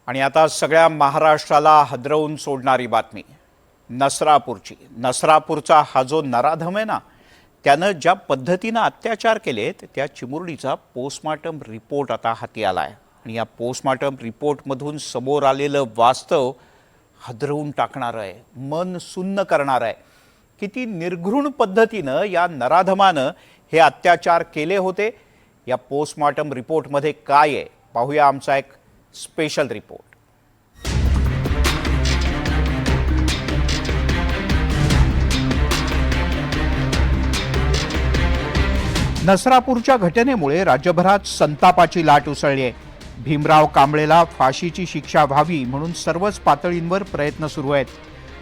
आणि आता सगळ्या महाराष्ट्राला हादरवून सोडणारी बातमी नसरापूरची। नसरापूरचा हा जो नराधम आहे ना, त्यानं ज्या पद्धतीनं अत्याचार केलेत त्या चिमुरडीचा पोस्टमार्टम रिपोर्ट आता हाती आलाय आणि या पोस्टमार्टम रिपोर्टमधून समोर आलेलं वास्तव हादरवून टाकणारं आहे, मन सुन्न करणारं आहे। किती निर्घृण पद्धतीनं या नराधमानं हे अत्याचार केले होते, या पोस्टमार्टम रिपोर्टमध्ये काय आहे पाहूया आमचा एक स्पेशल रिपोर्ट। नसरापूरच्या घटनेमुळे राज्यभरात संतापाची लाट उसळली आहे। भीमराव कांबळेला फाशीची शिक्षा व्हावी म्हणून सर्वच पातळींवर प्रयत्न सुरू आहेत।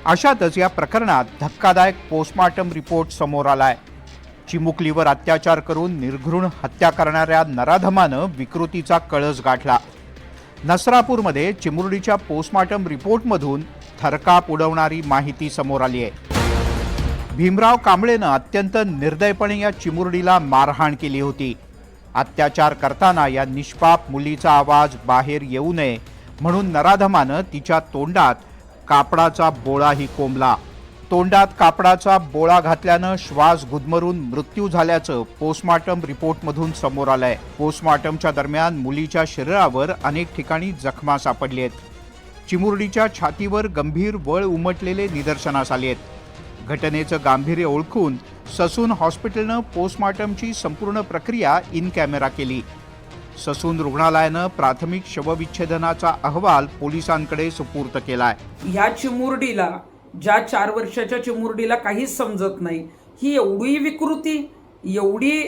अशातच या प्रकरणात धक्कादायक पोस्टमार्टम रिपोर्ट समोर आलाय। चिमुकलीवर अत्याचार करून निर्घृण हत्या करणाऱ्या नराधमानं विकृतीचा कळस गाठला। नसरापूरमध्ये चिमुरडीच्या पोस्टमार्टम रिपोर्टमधून थरकाप उडवणारी माहिती समोर आली आहे। भीमराव कांबळेनं अत्यंत निर्दयपणे या चिमुरडीला मारहाण केली होती। अत्याचार करताना या निष्पाप मुलीचा आवाज बाहेर येऊ नये म्हणून नराधमानं तिच्या तोंडात कापडाचा बोळाही कोंबला। तोंडात कापडाचा बोळा घातल्यानं श्वास गुदमरून मृत्यू झाल्याचं पोस्टमार्टम रिपोर्टमधून समोर आलंय। पोस्टमार्टमच्या दरम्यान मुलीच्या शरीरावर अनेक ठिकाणी जखमा सापडली आहेत। चिमुरडीच्या छातीवर गंभीर वळ उमटलेले निदर्शनास आले आहेत। घटनेचं गांभीर्य ओळखून ससून हॉस्पिटलनं पोस्टमार्टमची संपूर्ण प्रक्रिया इन कॅमेरा केली। ससून रुग्णालयानं प्राथमिक शवविच्छेदनाचा अहवाल पोलिसांकडे सुपूर्द केलाय। ह्या चिमुरडीला, ज्या 4 वर्षाच्या चिमुरडीला काहीच समजत नाही, ही एवढी विकृती, एवढी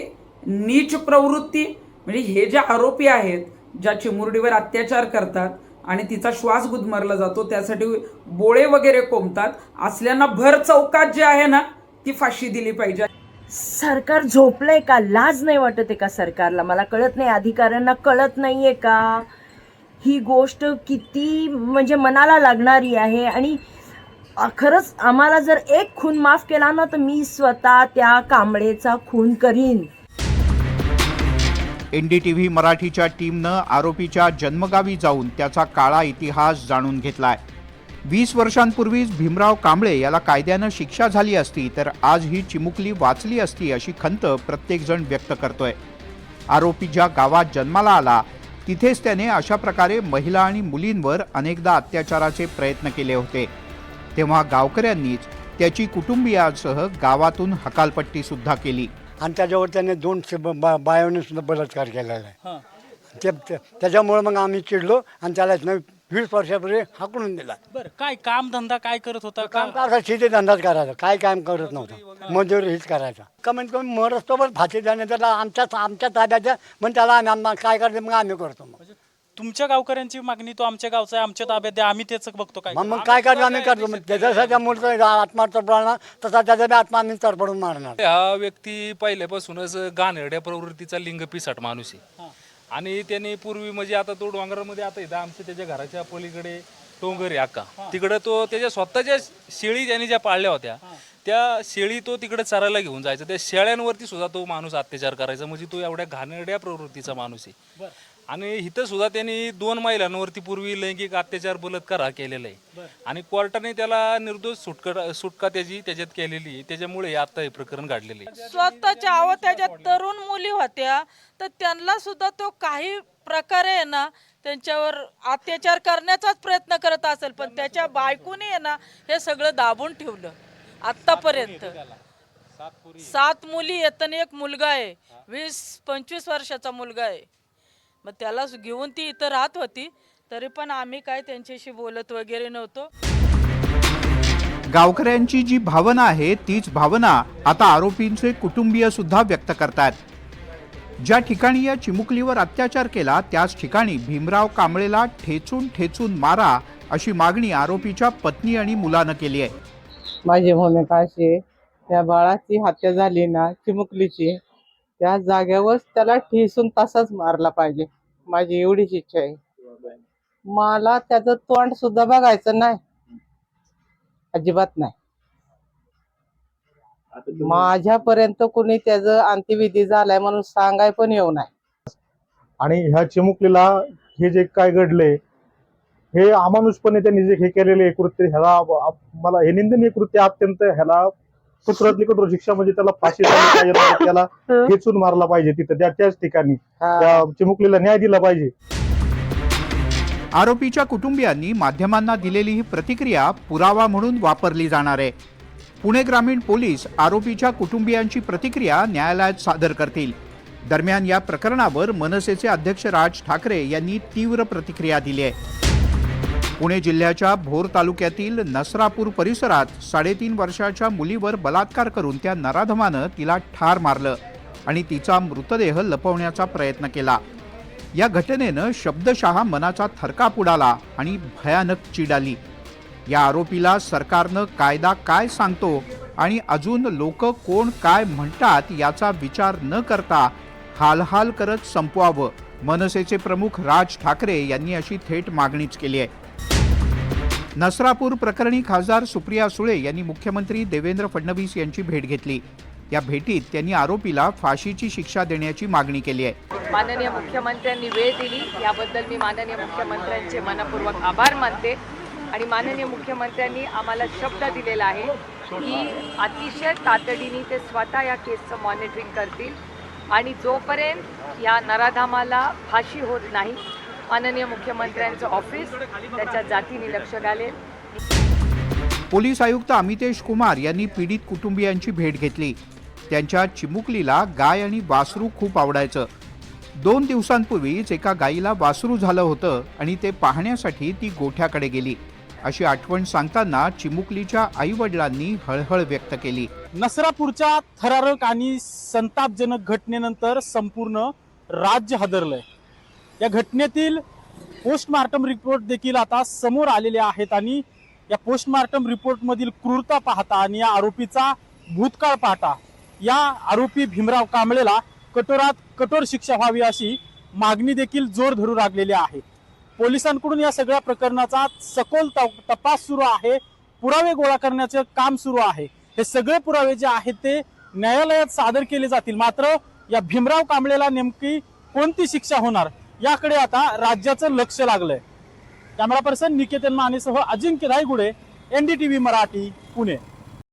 नीच प्रवृत्ती, म्हणजे हे जे आरोपी आहेत ज्या चिमुरडीवर अत्याचार करतात आणि तिचा श्वास गुदमरला जातो, त्यासाठी बोळे वगैरे कोंबतात, असल्यांना भर चौकात जे आहे ना ती फाशी दिली पाहिजे। सरकार झोपलंय का? लाज नाही वाटत आहे का सरकारला? मला कळत नाही, अधिकाऱ्यांना कळत नाहीये का ही गोष्ट किती म्हणजे मनाला लागणारी आहे। आणि खरंच आम्हाला जर एक खून माफ केला ना तर मी स्वतः त्या कांबळेचा खून करीन। एनडीटीव्ही मराठीच्या टीमनं आरोपीच्या जन्मगावी जाऊन त्याचा काळा इतिहास जाणून घेतलाय। 20 वर्षांपूर्वीच भीमराव कांबळे याला कायद्यानं शिक्षा झाली असती तर आज ही चिमुकली वाचली असती अशी खंत प्रत्येक जण व्यक्त करतोय। आरोपी ज्या गावात जन्माला आला तिथेच त्याने अशा प्रकारे महिला आणि मुलींवर अनेकदा अत्याचाराचे प्रयत्न केले होते। तेव्हा गावकऱ्यांनीच त्याची कुटुंबियांसह गावातून हकालपट्टी सुद्धा केली आणि त्याच्यावर त्याने 2 बायाने सुद्धा बलात्कार केलेला आहे। त्याच्यामुळे मग आम्ही चिडलो आणि त्याला 20 वर्षापूर्वी हाकलून दिला। बरं, काय काम धंदा काय करत होता? काम असा शेती धंदाच करायचा, काय काम करत नव्हतं, मजुरी हीच करायचा। कमीत कमी मरस्तोवर फाशी देणे त्याला आमच्या ताब्यात, मग त्याला आम्ही काय करायचं मग आम्ही करतो। मग तुमच्या गावकऱ्यांची मागणी, तो आमच्या गावचा आहे, आमच्या ताब्यात द्या, आम्ही त्याच बघतो काय। मग काय करायचं आम्ही करतो। मग त्याच्यासाठी मूळचा आत्मा तडपडणार तसा त्याचा बी आत्मा आम्ही तडपडून मारणार। हा व्यक्ती पहिल्यापासूनच घाणेरड्या प्रवृत्तीचा लिंग पिसाट माणूस आहे आणि त्याने पूर्वी म्हणजे आता तो डोंगरामध्ये आता इथं आमच्या त्याच्या घराच्या पलीकडे डोंगर आहे अक्का, तिकडं तो त्याच्या स्वतःच्या शेळी त्यांनी ज्या पाळल्या होत्या त्या शेळी तो तिकडे चरायला घेऊन जायचा। त्या शेळ्यांवरती सुद्धा तो माणूस अत्याचार करायचा, म्हणजे तो एवढ्या घाणेरड्या प्रवृत्तीचा माणूस आहे। आणि इथं सुद्धा त्यांनी 2 महिलांवरती पूर्वी लैंगिक अत्याचार बलात्कार हा केलेला आहे आणि कोर्टाने त्याला निर्दोष सुटका त्याच्यात केलेली आहे। त्याच्यामुळे आता हे प्रकरण घडलेले आहे। स्वतःच्या त्याच्यात तरुण मुली होत्या तर त्यांना सुद्धा तो काही प्रकारे आहे ना त्यांच्यावर अत्याचार करण्याचाच प्रयत्न करत असेल, पण त्याच्या बायकोने आहे ना हे सगळं दाबून ठेवलं आतापर्यंत। 7 मुली आहेत आणि 1 मुलगा आहे, 20-25 वर्षाचा मुलगा आहे। मग त्याला घेऊन ती इथं राहत होती, तरी पण आम्ही काय त्यांच्याशी बोलत वगैरे नव्हतो। गावकऱ्यांची जी भावना आहे तीच भावना आता आरोपींचे कुटुंबीय सुद्धा व्यक्त करतात। ज्या ठिकाणी या चिमुकलीवर अत्याचार केला त्याच ठिकाणी भीमराव कांबळेला ठेचून ठेचून मारा अशी मागणी आरोपीच्या पत्नी आणि मुलानं केली आहे। माझी भूमिका अशी आहे, त्या बाळाची हत्या झाली ना चिमुकलीची, त्या जाग्यावर त्याला ठेचून तसाच मारला पाहिजे, माझी एवढीच इच्छा आहे। मला त्याचं तोंड सुद्धा बघायचं नाही, अजिबात नाही। माझ्यापर्यंत कुणी त्याचं अंत्यविधी झालाय म्हणून सांगाय पण येऊ नाही। आणि ह्या चिमुकलीला हे जे काय घडले हे अमानुषपणे त्यांनी जे हे केलेले कृत्य, ह्याला मला हे निंदनीय कृत्य अत्यंत, ह्याला कठोरातली कठोर शिक्षा म्हणजे त्याला फाशी झाली पाहिजे, त्याला खेचून मारला पाहिजे तिथं त्याच ठिकाणी, त्या चिमुकलीला न्याय दिला पाहिजे. आरोपीच्या कुटुंबियांनी माध्यमांना दिलेली ही प्रतिक्रिया पुरावा म्हणून वापरली जाणार आहे. पुणे ग्रामीण पोलीस आरोपीच्या कुटुंबियांची प्रतिक्रिया न्यायालयात सादर करतील. दरम्यान या प्रकरणावर मनसेचे अध्यक्ष राज ठाकरे यांनी तीव्र प्रतिक्रिया दिली आहे. पुणे जिल्ह्याच्या भोर तालुक्यातील नसरापूर परिसरात 3.5 वर्षाच्या मुलीवर बलात्कार करून त्या नराधमानं तिला ठार मारलं आणि तिचा मृतदेह लपवण्याचा प्रयत्न केला. या घटनेनं शब्दशः मनाचा थरकाप उडाला आणि भयानक चीड आली. या आरोपीला सरकारनं कायदा काय सांगतो आणि अजून लोक कोण काय म्हणतात याचा विचार न करता हालहाल करत संपवावं, मनसेचे प्रमुख राज ठाकरे यांनी अशी थेट मागणीच केली आहे. नसरापूर प्रकरणी खासदार सुप्रिया सुळे यांनी मुख्यमंत्री देवेंद्र फडणवीस यांची भेट घेतली. या भेटीत त्यांनी आरोपीला फाशीची शिक्षा देण्याची मागणी केली आहे. माननीय मुख्यमंत्र्यांनी वेळ दिली याबद्दल मी माननीय मुख्यमंत्र्यांचे मनपूर्वक आभार मानते आणि माननीय मुख्यमंत्र्यांनी आम्हाला शब्द दिलेला आहे की अतिशय तातडीने ते स्वतः या केसचं मॉनिटरिंग करतील आणि जोपर्यंत या नराधामाला फाशी होत नाही माननीय मुख्यमंत्र्यांचं ऑफिस त्याच्या जातीने लक्ष घालेल. पोलीस आयुक्त अमितेश कुमार यांनी पीडित कुटुंबियांची भेट घेतली. त्यांच्या चिमुकलीला गाय आणि वासरू खूप आवडायचं. 2 दिवसांपूर्वीच एका गायीला वासरू झालं होतं आणि ते पाहण्यासाठी ती गोठ्याकडे गेली, अशी आठवण सांगताना चिमुकलीच्या आईवडिलांनी हळहळ व्यक्त केली. नसरापूरच्या थरारक आणि संतापजनक घटनेनंतर संपूर्ण राज्य हादरलंय. या घटनेतील पोस्टमार्टम रिपोर्ट देखील आता समोर आलेले आहेत आणि या पोस्टमार्टम रिपोर्टमधील क्रूरता पाहता आणि या आरोपीचा भूतकाळ पाहता या आरोपी भीमराव कांबळेला कठोरात कठोर शिक्षा व्हावी अशी मागणी देखील जोर धरू लागलेली आहे. पोलिसांकडून या सगळ्या प्रकरणाचा सखोल तपास सुरू आहे. पुरावे गोळा करण्याचे काम सुरू आहे. हे सगळे पुरावे जे आहेत ते न्यायालयात सादर केले जातील. मात्र या भीमराव कांबळेला नेमकी कोणती शिक्षा होणार याकडे आता राज्याचं लक्ष लागलंय. कॅमेरा पर्सन निकेतन मानेसह अजिंक्य धायगुडे, NDTV मराठी, पुणे.